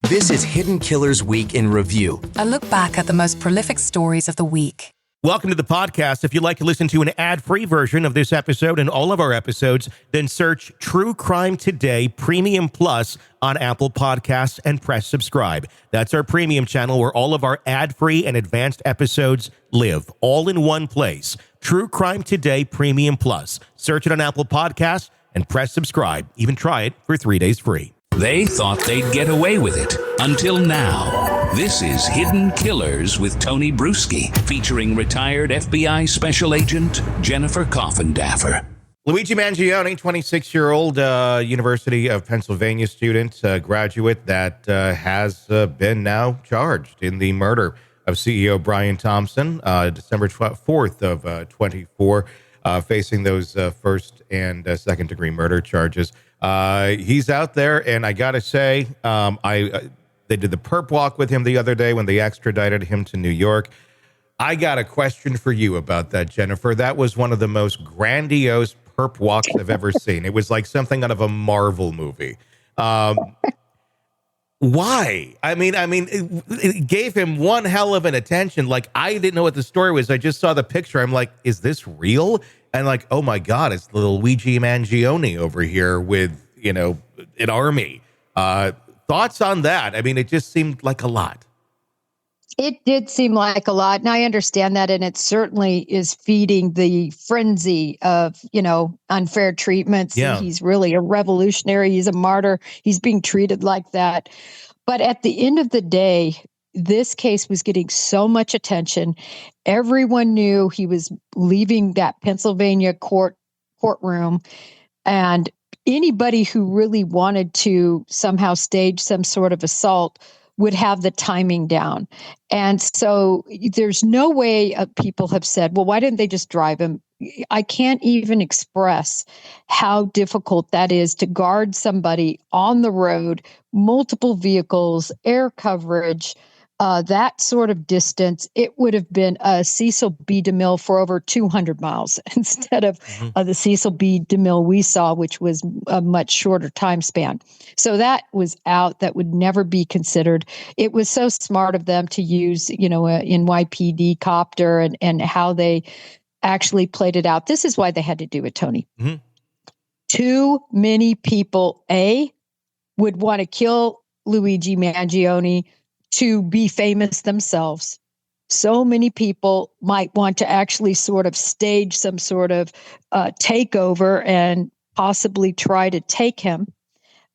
This is Hidden Killers Week in Review. A look back at the most prolific stories of the week. Welcome to the podcast. If you'd like to listen to an ad-free version of this episode and all of our episodes, then search True Crime Today Premium Plus on Apple Podcasts and press subscribe. That's our premium channel where all of our ad-free and advanced episodes live, all in one place. True Crime Today Premium Plus. Search it on Apple Podcasts and press subscribe. Even try it for 3 days free. They thought they'd get away with it until now. This is Hidden Killers with Tony Brueski, featuring retired FBI Special Agent Jennifer Coffindaffer. Luigi Mangione, 26-year-old University of Pennsylvania student, graduate that has been now charged in the murder of CEO Brian Thompson, December 4th of 24, facing those first and second degree murder charges. He's out there, and I gotta say, they did the perp walk with him the other day when they extradited him to New York. I got a question for you about that, Jennifer. That was one of the most grandiose perp walks I've ever seen. It was like something out of a Marvel movie. Why? I mean, it gave him one hell of an attention. Like, I didn't know what the story was. I just saw the picture. I'm like, is this real? And like, oh my God, it's little Luigi Mangione over here with, an army. Thoughts on that? I mean, it just seemed like a lot. It did seem like a lot, and I understand that, and it certainly is feeding the frenzy of, unfair treatments. Yeah. He's really a revolutionary. He's a martyr. He's being treated like that. But at the end of the day, this case was getting so much attention. Everyone knew he was leaving that Pennsylvania courtroom, and anybody who really wanted to somehow stage some sort of assault would have the timing down. And so there's no way people have said, well, why didn't they just drive him? I can't even express how difficult that is to guard somebody on the road, multiple vehicles, air coverage, that sort of distance. It would have been a Cecil B. DeMille for over 200 miles instead of the Cecil B. DeMille we saw, which was a much shorter time span. So that was out. That would never be considered. It was so smart of them to use, a NYPD copter and how they actually played it out. This is why they had to do it, Tony. Mm-hmm. Too many people, would want to kill Luigi Mangione to be famous themselves. So many people might want to actually sort of stage some sort of takeover and possibly try to take him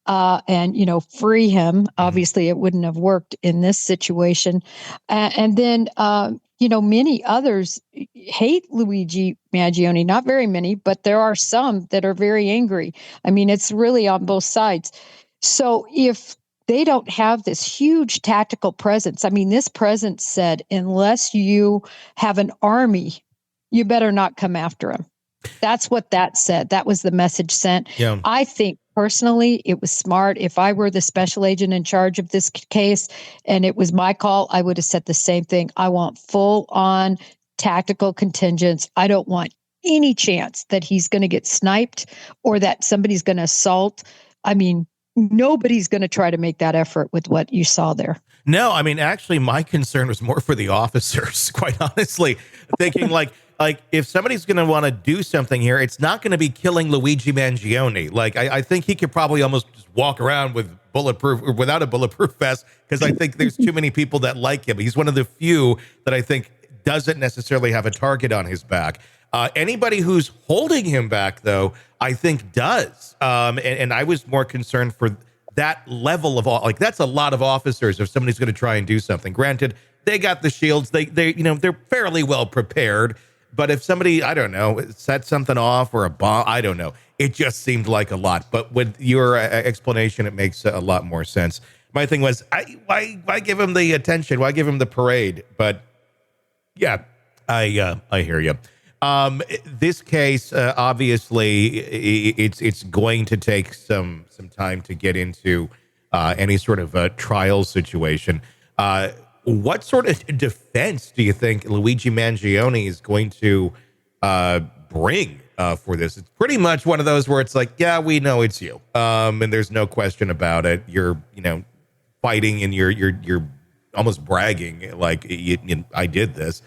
and free him. Obviously, it wouldn't have worked in this situation. And then, many others hate Luigi Mangione. Not very many, but there are some that are very angry. I mean, it's really on both sides. So if they don't have this huge tactical presence. I mean, this presence said, unless you have an army, you better not come after him. That's what that said. That was the message sent. Yeah. I think personally, it was smart. If I were the special agent in charge of this case and it was my call, I would have said the same thing. I want full on tactical contingents. I don't want any chance that he's going to get sniped or that somebody's going to assault. I mean, nobody's going to try to make that effort with what you saw there. No, I mean, actually, my concern was more for the officers, quite honestly, thinking like if somebody's going to want to do something here, it's not going to be killing Luigi Mangione. Like, I think he could probably almost just walk around with bulletproof or without a bulletproof vest, because I think there's too many people that like him. He's one of the few that I think doesn't necessarily have a target on his back. Anybody who's holding him back, though, I think does. And I was more concerned for that level of, like, that's a lot of officers if somebody's going to try and do something. Granted, they got the shields. They're fairly well prepared. But if somebody, I don't know, set something off or a bomb, I don't know. It just seemed like a lot. But with your explanation, it makes a lot more sense. My thing was, why give him the attention? Why give him the parade? But yeah, I hear you. This case, obviously, it's going to take some time to get into any sort of trial situation. What sort of defense do you think Luigi Mangione is going to bring for this? It's pretty much one of those where it's like, yeah, we know it's you, and there's no question about it. You're, fighting and you're almost bragging like I did this.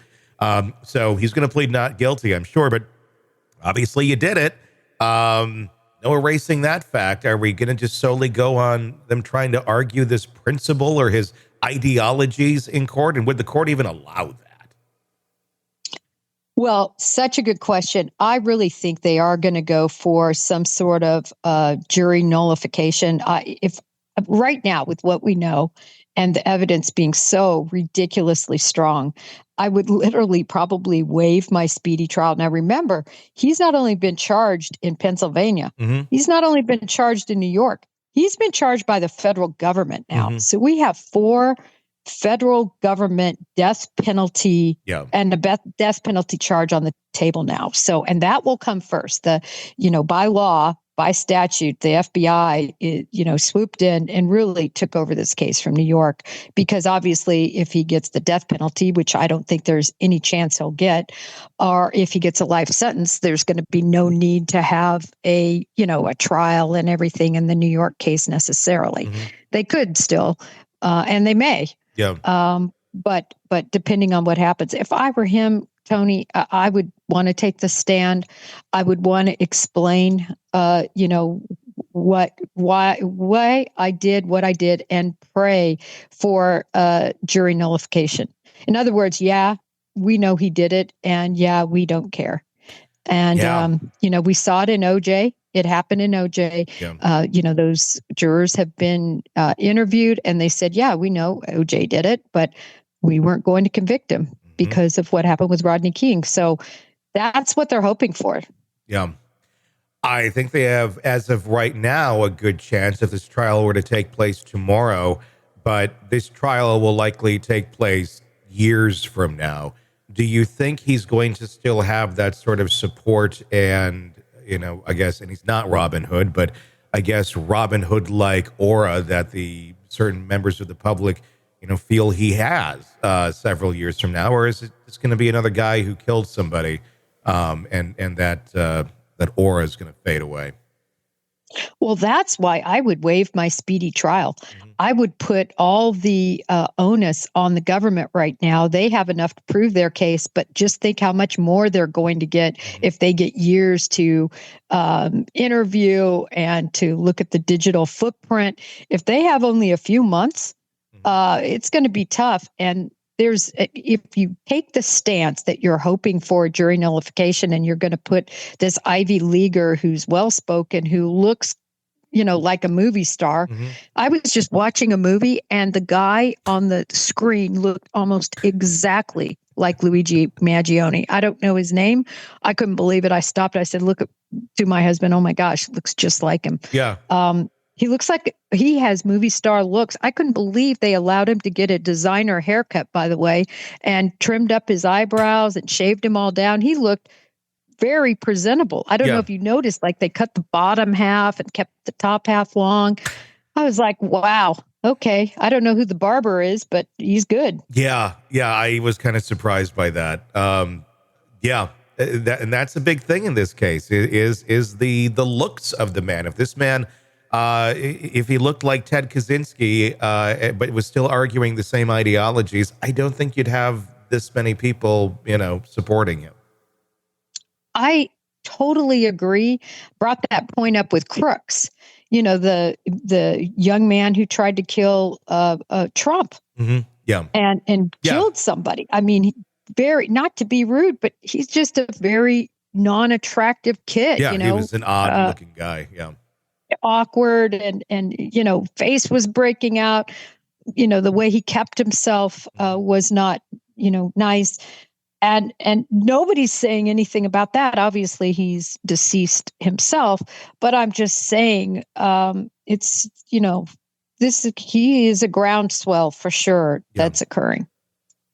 So he's going to plead not guilty, I'm sure, but obviously you did it. No erasing that fact. Are we going to just solely go on them trying to argue this principle or his ideologies in court? And would the court even allow that? Well, such a good question. I really think they are going to go for some sort of jury nullification. If right now, with what we know and the evidence being so ridiculously strong, I would literally probably waive my speedy trial. Now, remember, he's not only been charged in Pennsylvania, he's not only been charged in New York, he's been charged by the federal government now. So we have 4 federal government death penalty and the death penalty charge on the table now. So, and that will come first. By law, by statute, the FBI, swooped in and really took over this case from New York, because obviously if he gets the death penalty, which I don't think there's any chance he'll get, or if he gets a life sentence, there's going to be no need to have a trial and everything in the New York case necessarily. They could still, and they may. But depending on what happens, if I were him, Tony, I would want to take the stand. I would want to explain, why I did what I did, and pray for jury nullification. In other words, we know he did it, and we don't care. And we saw it in OJ. It happened in OJ. Those jurors have been interviewed, and they said, we know OJ did it, but we weren't going to convict him because of what happened with Rodney King. So that's what they're hoping for. Yeah. I think they have, as of right now, a good chance if this trial were to take place tomorrow, but this trial will likely take place years from now. Do you think he's going to still have that sort of support and, I guess, and he's not Robin Hood, but I guess Robin Hood-like aura that the certain members of the public feel he has several years from now, or is it just going to be another guy who killed somebody, and that aura is going to fade away? Well, that's why I would waive my speedy trial. I would put all the onus on the government right now. They have enough to prove their case, but just think how much more they're going to get if they get years to interview and to look at the digital footprint. If they have only a few months, it's going to be tough. And if you take the stance that you're hoping for jury nullification, and you're going to put this Ivy Leaguer who's well-spoken, who looks, like a movie star. I was just watching a movie, and the guy on the screen looked almost exactly like Luigi Mangione. I don't know his name. I couldn't believe it. I stopped. I said, look to my husband, oh my gosh, looks just like him. Yeah. He looks like he has movie star looks. I couldn't believe they allowed him to get a designer haircut, by the way, and trimmed up his eyebrows and shaved him all down. He looked very presentable. I don't know if you noticed, like they cut the bottom half and kept the top half long. I was like, wow, okay. I don't know who the barber is, but he's good. Yeah. I was kind of surprised by that. And that's a big thing in this case is the looks of the man. If this man, if he looked like Ted Kaczynski, but was still arguing the same ideologies, I don't think you'd have this many people, supporting him. I totally agree. Brought that point up with Crooks, the young man who tried to kill Trump. And killed somebody. I mean, very, not to be rude, but he's just a very non-attractive kid. Yeah, he was an odd-looking guy. Yeah. Awkward and face was breaking out. The way he kept himself was not nice, and nobody's saying anything about that. Obviously he's deceased himself, but I'm just saying it's he is a groundswell for sure that's occurring.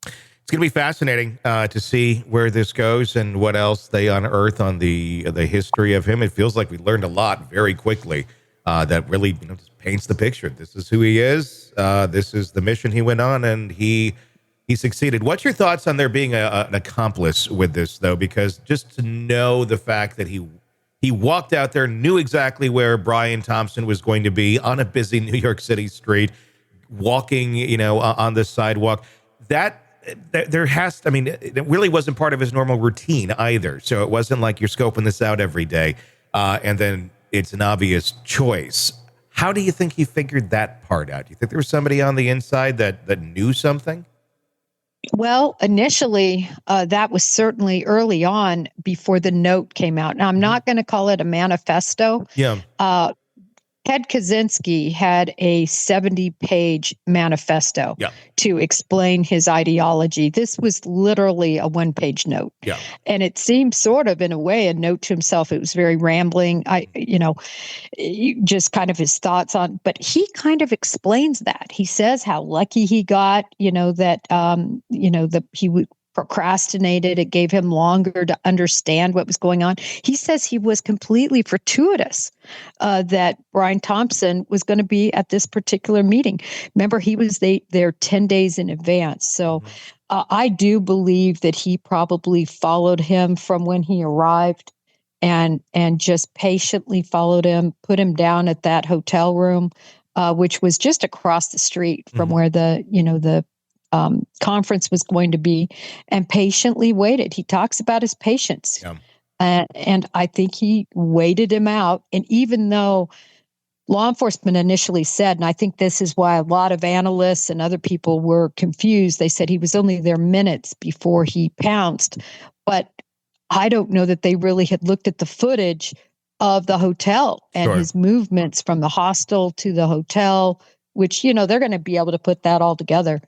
It's going to be fascinating to see where this goes and what else they unearth on the history of him. It feels like we learned a lot very quickly that really just paints the picture. This is who he is. This is the mission he went on, and he succeeded. What's your thoughts on there being an accomplice with this, though? Because just to know the fact that he walked out there, knew exactly where Brian Thompson was going to be on a busy New York City street, walking, on the sidewalk. There has, I mean, it really wasn't part of his normal routine either. So it wasn't like you're scoping this out every day, and then it's an obvious choice. How do you think he figured that part out? Do you think there was somebody on the inside that knew something? Well, initially, that was certainly early on before the note came out. Now, I'm not going to call it a manifesto. Yeah. Ted Kaczynski had a 70-page manifesto to explain his ideology. This was literally a one-page note. Yeah. And it seemed sort of, in a way, a note to himself. It was very rambling, just kind of his thoughts on, but he kind of explains that. He says how lucky he got, that he would procrastinated. It gave him longer to understand what was going on. He says he was completely fortuitous that Brian Thompson was going to be at this particular meeting. Remember, he was there 10 days in advance. So I do believe that he probably followed him from when he arrived and just patiently followed him, put him down at that hotel room, which was just across the street from where the conference was going to be, and patiently waited. He talks about his patience. And I think he waited him out. And even though law enforcement initially said, and I think this is why a lot of analysts and other people were confused, they said he was only there minutes before he pounced. But I don't know that they really had looked at the footage of the hotel and his movements from the hostel to the hotel, which, they're going to be able to put that all together.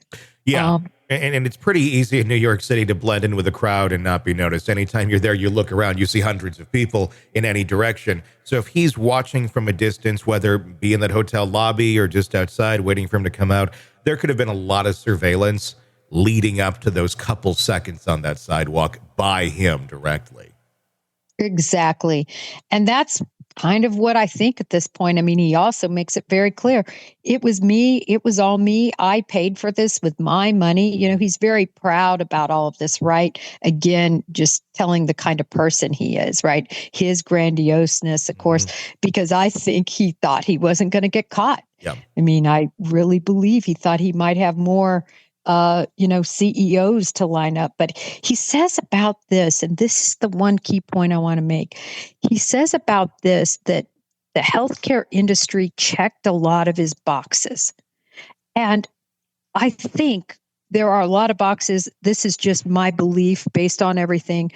Yeah. And it's pretty easy in New York City to blend in with a crowd and not be noticed. Anytime you're there, you look around, you see hundreds of people in any direction. So if he's watching from a distance, whether it be in that hotel lobby or just outside waiting for him to come out, there could have been a lot of surveillance leading up to those couple seconds on that sidewalk by him directly. Exactly. And that's kind of what I think at this point. I mean, he also makes it very clear. It was me. It was all me. I paid for this with my money. He's very proud about all of this, right? Again, just telling the kind of person he is, right? His grandiosity, of course, because I think he thought he wasn't going to get caught. Yeah. I mean, I really believe he thought he might have more CEOs to line up. But he says about this, and this is the one key point I want to make. He says about this that the healthcare industry checked a lot of his boxes. And I think there are a lot of boxes. This is just my belief based on everything,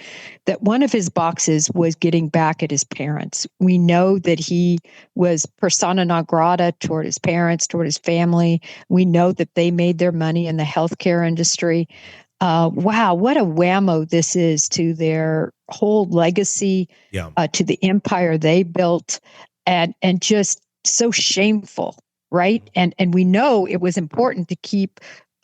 that one of his boxes was getting back at his parents. We know that he was persona non grata toward his parents, toward his family. We know that they made their money in the healthcare industry. Wow, what a whammo this is to their whole legacy, to the empire they built, and just so shameful, right? And we know it was important to keep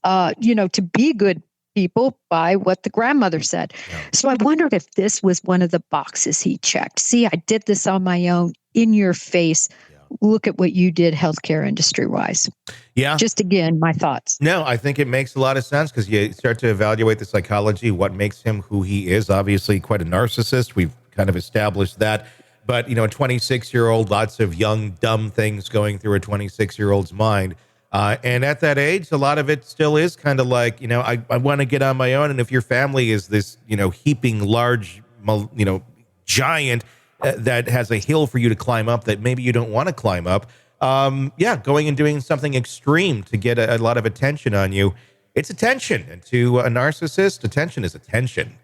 to be good people by what the grandmother said. Yeah. So I wondered if this was one of the boxes he checked. See, I did this on my own, in your face. Yeah. Look at what you did healthcare industry wise. Yeah. Just again, my thoughts. No, I think it makes a lot of sense because you start to evaluate the psychology, what makes him who he is. Obviously quite a narcissist. We've kind of established that. But, a 26-year-old, lots of young, dumb things going through a 26-year-old's mind. And at that age, a lot of it still is kind of like, I want to get on my own. And if your family is this, heaping large, giant that has a hill for you to climb up that maybe you don't want to climb up. Going and doing something extreme to get a lot of attention on you. It's attention. And to a narcissist, attention is attention.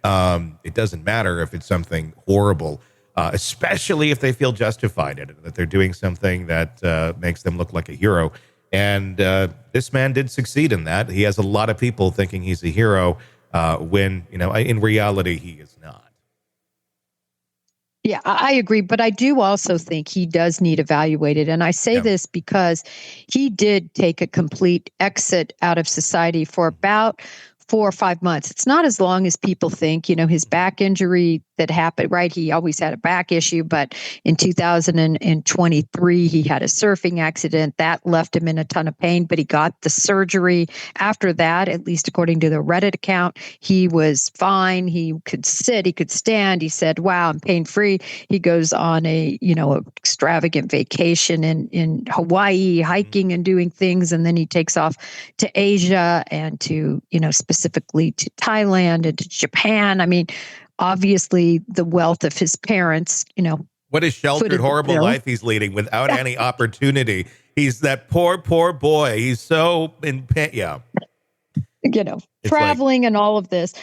It doesn't matter if it's something horrible, especially if they feel justified in it, that they're doing something that makes them look like a hero. And this man did succeed in that. He has a lot of people thinking he's a hero when, in reality, he is not. Yeah, I agree. But I do also think he does need evaluated. And I say this because he did take a complete exit out of society for about 4 or 5 months. It's not as long as people think. His back injury that happened, right? He always had a back issue, but in 2023, he had a surfing accident that left him in a ton of pain, but he got the surgery. After that, at least according to the Reddit account, he was fine. He could sit, he could stand. He said, wow, I'm pain-free. He goes on a extravagant vacation in Hawaii, hiking and doing things. And then he takes off to Asia and to, specifically to Thailand and to Japan. I mean, obviously the wealth of his parents, what a sheltered, horrible life he's leading without any opportunity. He's that poor boy. He's so in pain. Yeah. Traveling and all of this.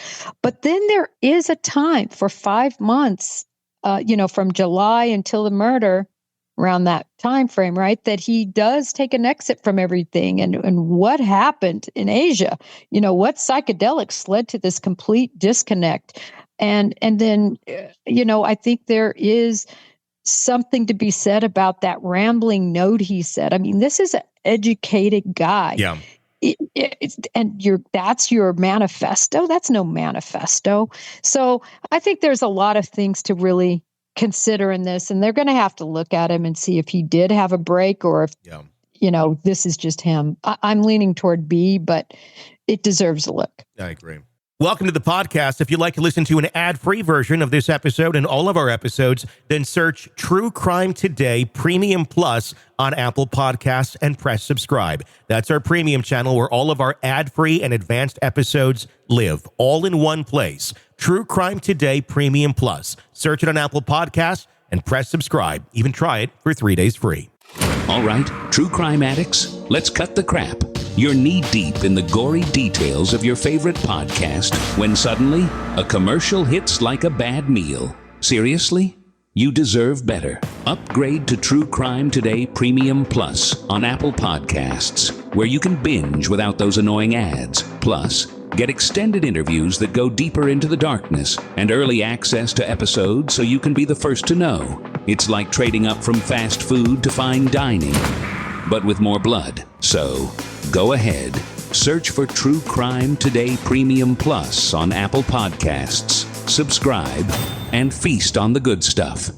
But then there is a time for 5 months, from July until the murder, around that time frame, right, that he does take an exit from everything. And what happened in Asia? What psychedelics led to this complete disconnect? And then, I think there is something to be said about that rambling note he said. I mean, this is an educated guy. Yeah. That's your manifesto. That's no manifesto. So I think there's a lot of things to really consider in this, and they're going to have to look at him and see if he did have a break or if, this is just him. I'm leaning toward B, but it deserves a look. I agree. Welcome to the podcast. If you'd like to listen to an ad-free version of this episode and all of our episodes, then search True Crime Today Premium Plus on Apple Podcasts and press subscribe. That's our premium channel where all of our ad-free and advanced episodes live, all in one place. True Crime Today Premium Plus. Search it on Apple Podcasts and press subscribe. Even try it for 3 days free. All right, true crime addicts, let's cut the crap. You're knee-deep in the gory details of your favorite podcast when suddenly a commercial hits like a bad meal. Seriously? You deserve better. Upgrade to True Crime Today Premium Plus on Apple Podcasts, where you can binge without those annoying ads. Plus, get extended interviews that go deeper into the darkness and early access to episodes so you can be the first to know. It's like trading up from fast food to fine dining, but with more blood. So, go ahead. Search for True Crime Today Premium Plus on Apple Podcasts. Subscribe and feast on the good stuff.